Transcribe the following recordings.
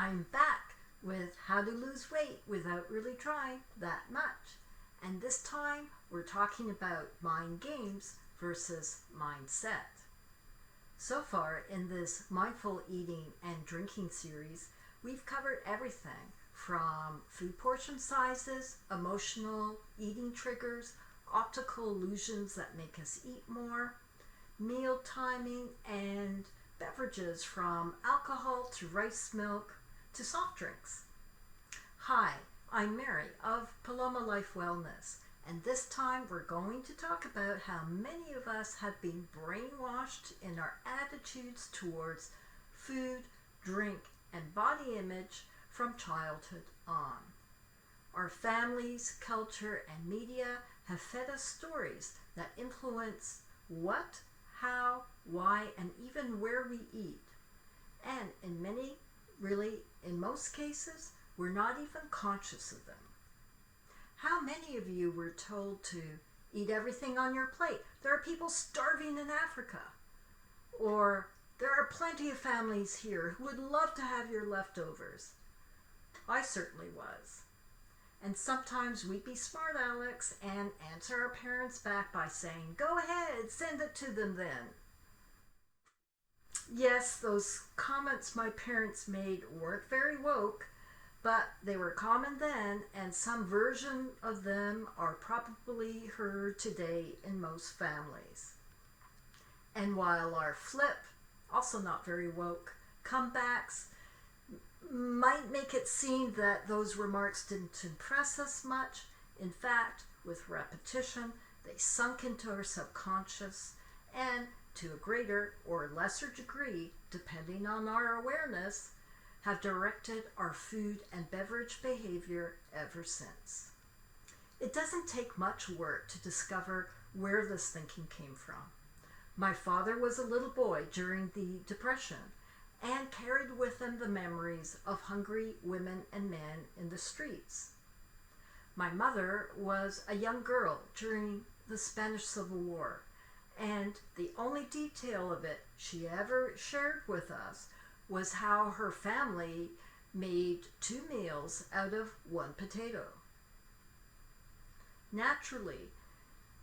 I'm back with how to lose weight without really trying that much. And this time we're talking about mind games versus mindset. So far in this mindful eating and drinking series, we've covered everything from food portion sizes, emotional eating triggers, optical illusions that make us eat more, meal timing, and beverages from alcohol to rice milk to soft drinks. Hi, I'm Mary of Paloma Life Wellness, and this time we're going to talk about how many of us have been brainwashed in our attitudes towards food, drink, and body image from childhood on. Our families, culture, and media have fed us stories that influence what, how, why, and even where we eat. And in most cases, we're not even conscious of them. How many of you were told to eat everything on your plate? There are people starving in Africa. Or there are plenty of families here who would love to have your leftovers. I certainly was. And sometimes we'd be smart Alex and answer our parents back by saying, "Go ahead, send it to them then." Yes, those comments my parents made weren't very woke, but they were common then, and some version of them are probably heard today in most families. And while our flip, also not very woke, comebacks might make it seem that those remarks didn't impress us much, in fact, with repetition, they sunk into our subconscious and, to a greater or lesser degree, depending on our awareness, have directed our food and beverage behavior ever since. It doesn't take much work to discover where this thinking came from. My father was a little boy during the Depression and carried with him the memories of hungry women and men in the streets. My mother was a young girl during the Spanish Civil War, and the only detail of it she ever shared with us was how her family made 2 meals out of 1 potato. Naturally,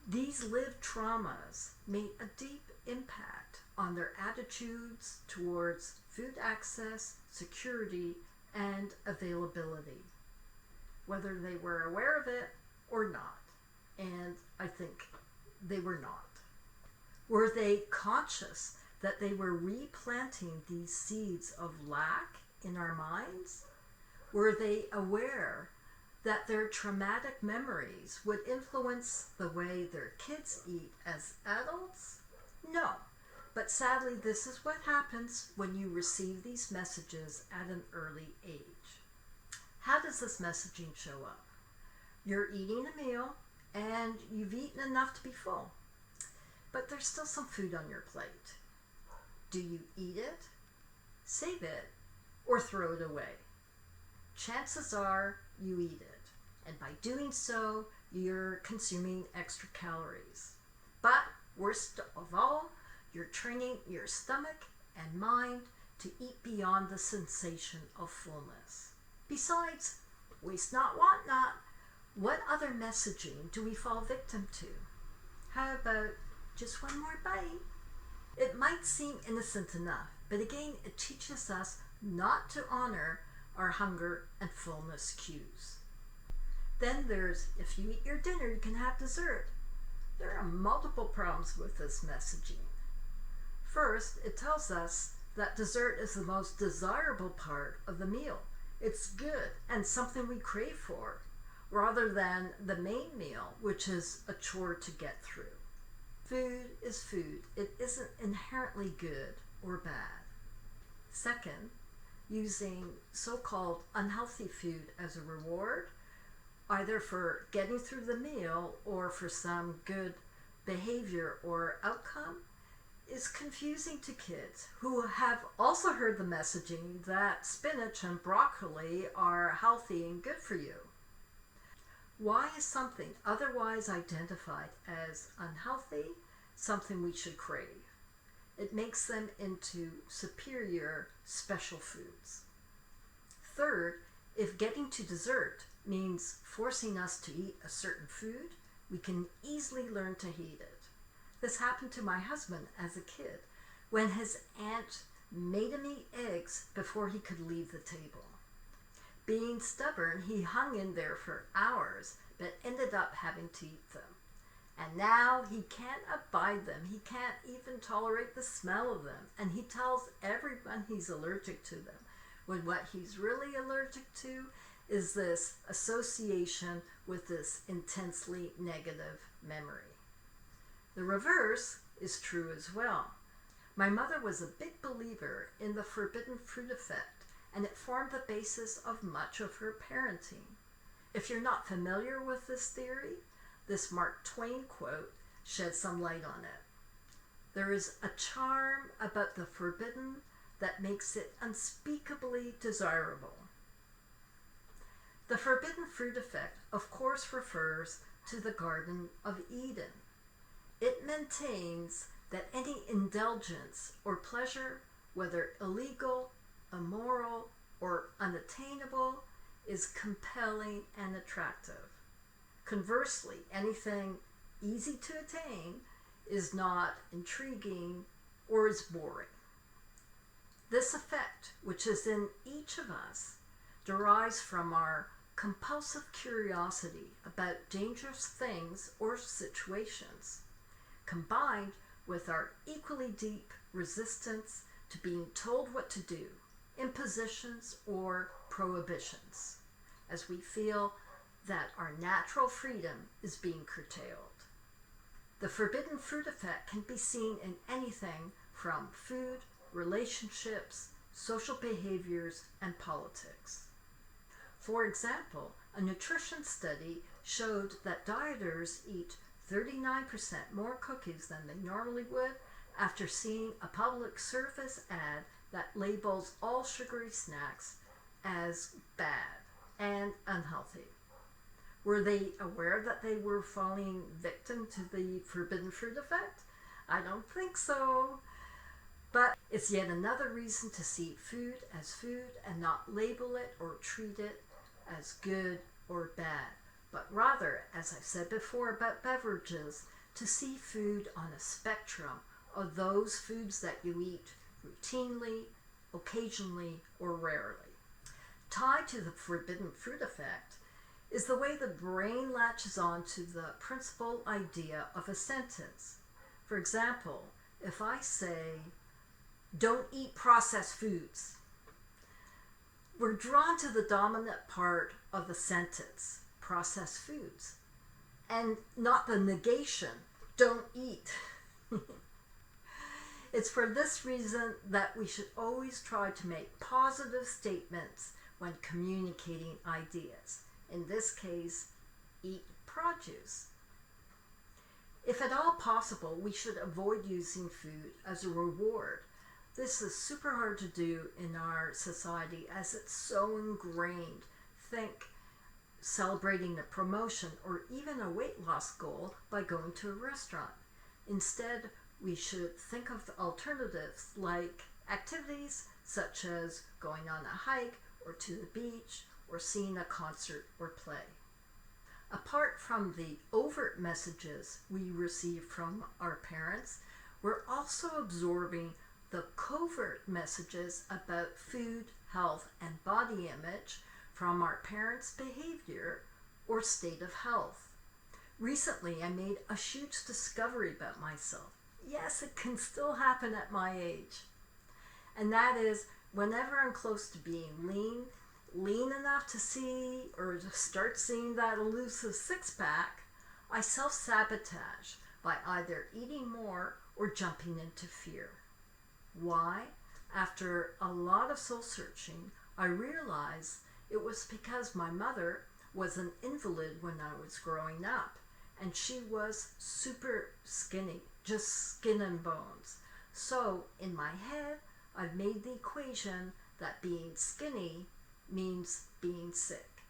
these lived traumas made a deep impact on their attitudes towards food access, security, and availability, whether they were aware of it or not. And I think they were not. Were they conscious that they were replanting these seeds of lack in our minds? Were they aware that their traumatic memories would influence the way their kids eat as adults? No. But sadly, this is what happens when you receive these messages at an early age. How does this messaging show up? You're eating a meal and you've eaten enough to be full, but there's still some food on your plate. Do you eat it, save it, or throw it away? Chances are you eat it, and by doing so, you're consuming extra calories. But worst of all, you're training your stomach and mind to eat beyond the sensation of fullness. Besides, waste not, want not, what other messaging do we fall victim to? How about just one more bite? It might seem innocent enough, but again, it teaches us not to honor our hunger and fullness cues. Then there's, if you eat your dinner, you can have dessert. There are multiple problems with this messaging. First, it tells us that dessert is the most desirable part of the meal. It's good and something we crave for, rather than the main meal, which is a chore to get through. Food is food. It isn't inherently good or bad. Second, using so-called unhealthy food as a reward, either for getting through the meal or for some good behavior or outcome, is confusing to kids who have also heard the messaging that spinach and broccoli are healthy and good for you. Why is something otherwise identified as unhealthy something we should crave? It makes them into superior special foods. Third, if getting to dessert means forcing us to eat a certain food, we can easily learn to hate it. This happened to my husband as a kid when his aunt made him eat eggs before he could leave the table. Being stubborn, he hung in there for hours, but ended up having to eat them. And now he can't abide them. He can't even tolerate the smell of them. And he tells everyone he's allergic to them, when what he's really allergic to is this association with this intensely negative memory. The reverse is true as well. My mother was a big believer in the forbidden fruit effect, and it formed the basis of much of her parenting. If you're not familiar with this theory, this Mark Twain quote sheds some light on it. There is a charm about the forbidden that makes it unspeakably desirable. The forbidden fruit effect, of course, refers to the Garden of Eden. It maintains that any indulgence or pleasure, whether illegal, immoral, or unattainable, is compelling and attractive. Conversely, anything easy to attain is not intriguing or is boring. This effect, which is in each of us, derives from our compulsive curiosity about dangerous things or situations, combined with our equally deep resistance to being told what to do, impositions or prohibitions, as we feel that our natural freedom is being curtailed. The forbidden fruit effect can be seen in anything from food, relationships, social behaviors, and politics. For example, a nutrition study showed that dieters eat 39% more cookies than they normally would after seeing a public service ad that labels all sugary snacks as bad and unhealthy. Were they aware that they were falling victim to the forbidden fruit effect? I don't think so. But it's yet another reason to see food as food and not label it or treat it as good or bad, but rather, as I've said before about beverages, to see food on a spectrum of those foods that you eat routinely, occasionally, or rarely. Tied to the forbidden fruit effect is the way the brain latches on to the principal idea of a sentence. For example, if I say, "Don't eat processed foods," we're drawn to the dominant part of the sentence, processed foods, and not the negation, "Don't eat." It's for this reason that we should always try to make positive statements when communicating ideas. In this case, eat produce. If at all possible, we should avoid using food as a reward. This is super hard to do in our society as it's so ingrained. Think celebrating a promotion or even a weight loss goal by going to a restaurant. Instead, we should think of alternatives like activities such as going on a hike or to the beach or seeing a concert or play. Apart from the overt messages we receive from our parents, we're also absorbing the covert messages about food, health, and body image from our parents' behavior or state of health. Recently, I made a huge discovery about myself. Yes, it can still happen at my age. And that is, whenever I'm close to being lean enough to see or to start seeing that elusive six-pack, I self-sabotage by either eating more or jumping into fear. Why? After a lot of soul-searching, I realized it was because my mother was an invalid when I was growing up, and she was super skinny, just skin and bones. So in my head, I've made the equation that being skinny means being sick.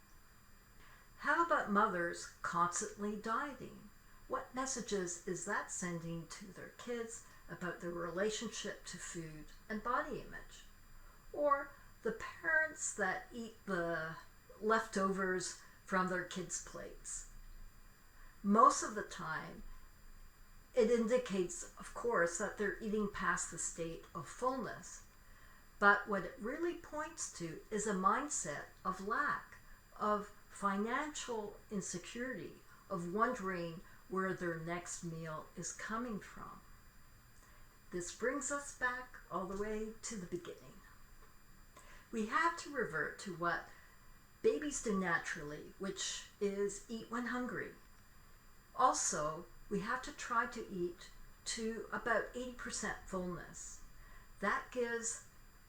How about mothers constantly dieting? What messages is that sending to their kids about their relationship to food and body image? Or the parents that eat the leftovers from their kids' plates. Most of the time, it indicates, of course, that they're eating past the state of fullness. But what it really points to is a mindset of lack, of financial insecurity, of wondering where their next meal is coming from. This brings us back all the way to the beginning. We have to revert to what babies do naturally, which is eat when hungry. Also, we have to try to eat to about 80% fullness. That gives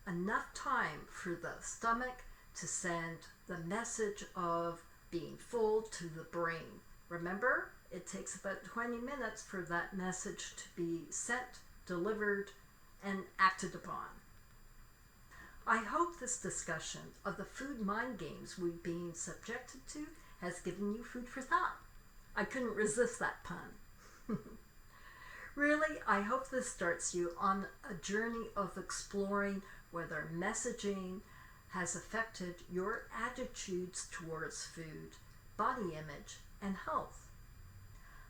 enough time for the stomach to send the message of being full to the brain. Remember, it takes about 20 minutes for that message to be sent, delivered, and acted upon. I hope this discussion of the food mind games we've been subjected to has given you food for thought. I couldn't resist that pun. Really, I hope this starts you on a journey of exploring whether messaging has affected your attitudes towards food, body image, and health.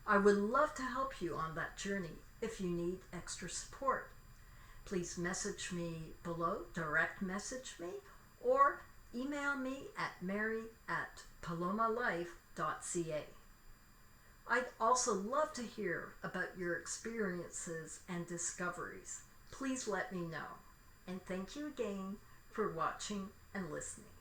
I would love to help you on that journey if you need extra support. Please message me below, direct message me, or email me at mary@palomalife.ca. I'd also love to hear about your experiences and discoveries. Please let me know. And thank you again for watching and listening.